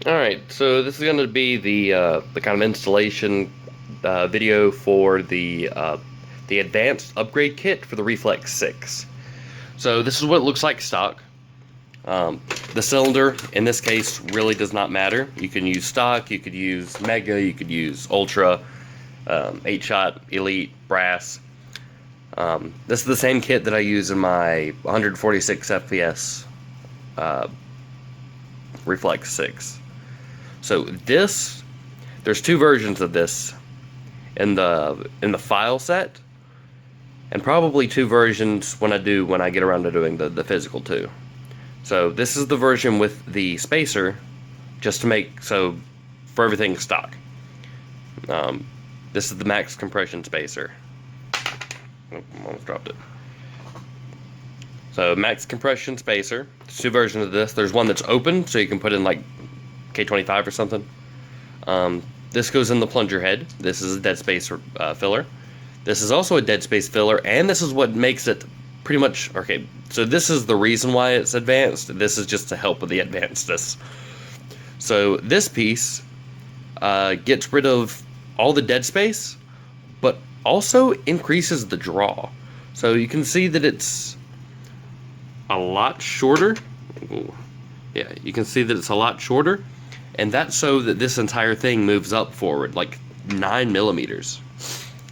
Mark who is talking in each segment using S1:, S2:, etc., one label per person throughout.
S1: Alright, so this is going to be the kind of installation video for the advanced upgrade kit for the Reflex 6. So this is what it looks like stock. The cylinder, in this case, really does not matter. You can use stock, you could use Mega, you could use Ultra, 8-shot, Elite, Brass. This is the same kit that I use in my 146 FPS Reflex 6. So there's two versions of this in the file set, and probably two versions when I get around to doing the physical too. So this is the version with the spacer, just to make so for everything stock. This is the max compression spacer. Oh, almost dropped it. So max compression spacer. There's two versions of this. There's one that's open, so you can put in like K25 or something. This goes in the plunger head. This is a dead space filler. This is also a dead space filler, and this is what makes it pretty much okay. So this is the reason why it's advanced. This is just to help with the advancedness. So this piece gets rid of all the dead space, but also increases the draw. So you can see that it's a lot shorter. Ooh. Yeah, you can see that it's a lot shorter, and that's so that this entire thing moves up forward like 9 millimeters.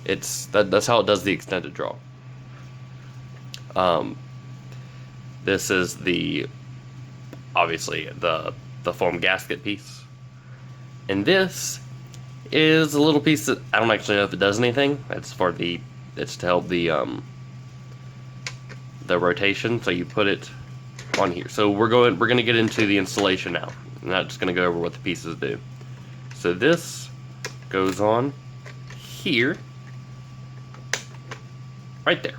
S1: That's how it does the extended draw. This is obviously the foam gasket piece, and this is a little piece that I don't actually know if it does anything. It's to help the rotation. So you put it on here. So we're going to get into the installation now. I'm not just going to go over what the pieces do. So this goes on here, right there,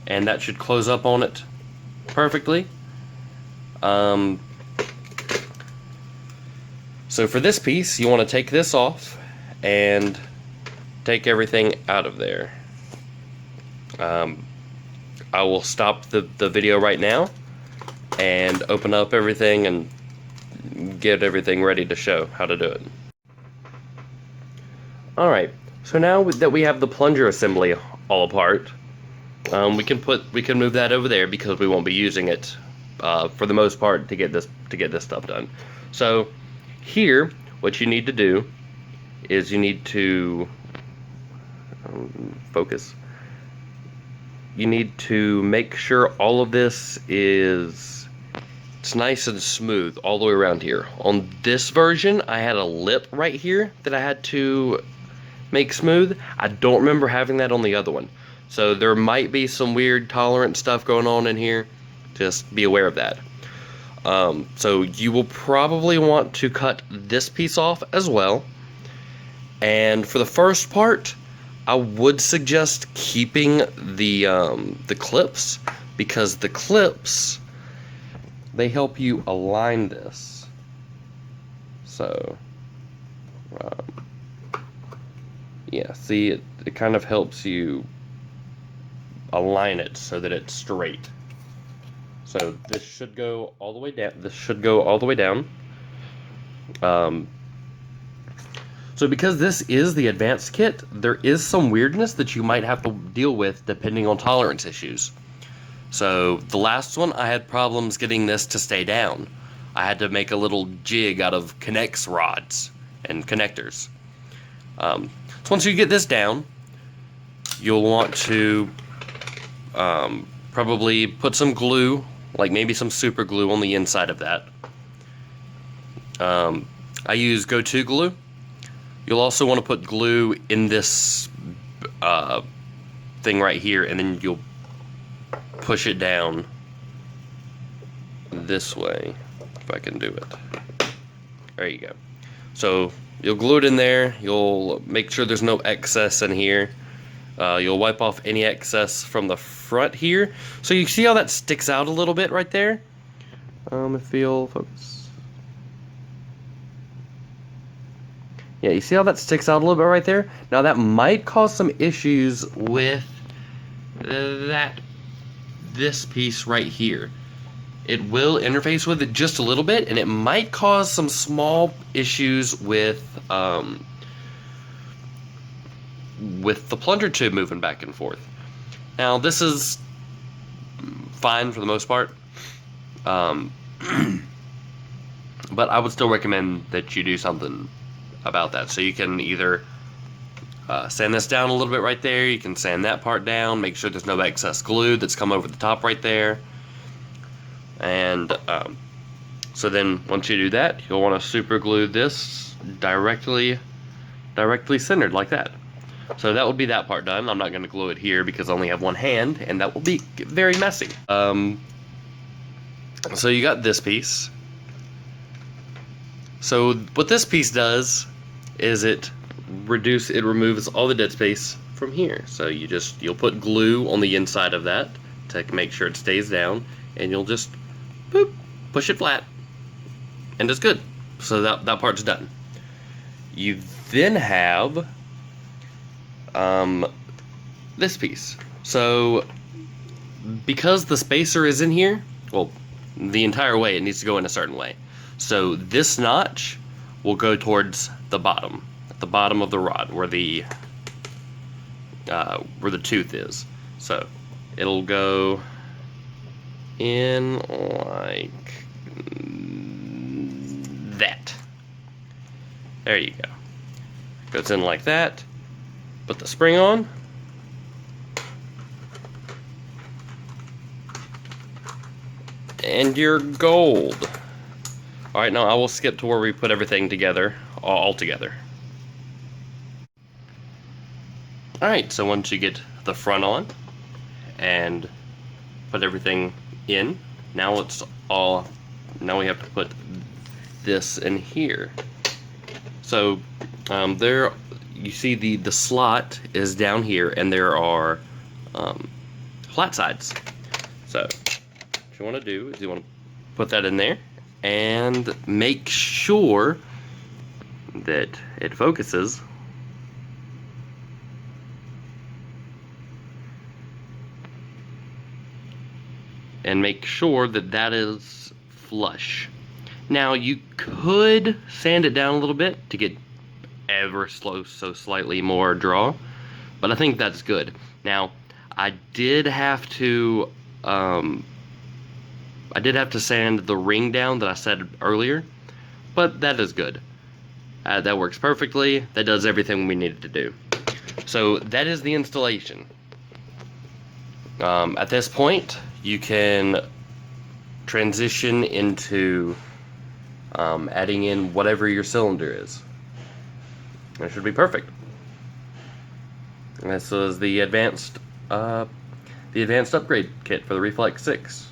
S1: and that should close up on it perfectly. So for this piece, you want to take this off and take everything out of there. I will stop the video right now and open up everything and get everything ready to show how to do it. Alright, so now that we have the plunger assembly all apart, we can move that over there because we won't be using it for the most part to get this stuff done. So here, what you need to do is you need to focus. You need to make sure all of this it's nice and smooth all the way around here. On this version, I had a lip right here that I had to make smooth. I don't remember having that on the other one. So there might be some weird tolerance stuff going on in here. Just be aware of that. So you will probably want to cut this piece off as well. And for the first part, I would suggest keeping the clips, because the clips, they help you align this. So yeah, see, it kind of helps you align it so that it's straight. So this should go all the way down. This should go all the way down. So because this is the advanced kit, there is some weirdness that you might have to deal with depending on tolerance issues. So the last one, I had problems getting this to stay down. I had to make a little jig out of Connex rods and connectors. So once you get this down, you'll want to probably put some glue, like maybe some super glue on the inside of that. I use Go-To glue. You'll also want to put glue in this thing right here, and then you'll push it down this way, if I can do it. There you go. So you'll glue it in there. You'll make sure there's no excess in here. You'll wipe off any excess from the front here. So you see how that sticks out a little bit right there? If you'll focus. Yeah, you see how that sticks out a little bit right there? Now that might cause some issues with this piece right here. it will interface with it just a little bit, and it might cause some small issues with the plunger tube moving back and forth. Now, this is fine for the most part, but I would still recommend that you do something about that. So you can either sand this down a little bit right there, you can sand that part down, make sure there's no excess glue that's come over the top right there, and so then once you do that, you'll want to super glue this directly centered like that. So that would be that part done. I'm not going to glue it here because I only have one hand, and that will be very messy. So you got this piece. So what this piece does is it removes all the dead space from here. So you'll put glue on the inside of that to make sure it stays down, and you'll just boop, push it flat, and it's good. So that part's done. You then have this piece. So because the spacer is in here, well, the entire way it needs to go in a certain way. So this notch will go towards the bottom, at the bottom of the rod, where the tooth is. So it'll go in like that. There you go. Goes in like that. Put the spring on. And you're gold. Alright, now I will skip to where we put everything together, all together. Alright, so once you get the front on and put everything in, now we have to put this in here. So there you see the slot is down here, and there are flat sides. So what you want to do is you want to put that in there and make sure that it focuses. And make sure that that is flush. Now you could sand it down a little bit to get ever so slightly more draw, but I think that's good. Now I did have to sand the ring down that I said earlier, but that is good. That works perfectly. That does everything we needed to do. So that is the installation. At this point, you can transition into adding in whatever your cylinder is. It should be perfect. And this was the advanced upgrade kit for the Reflex 6.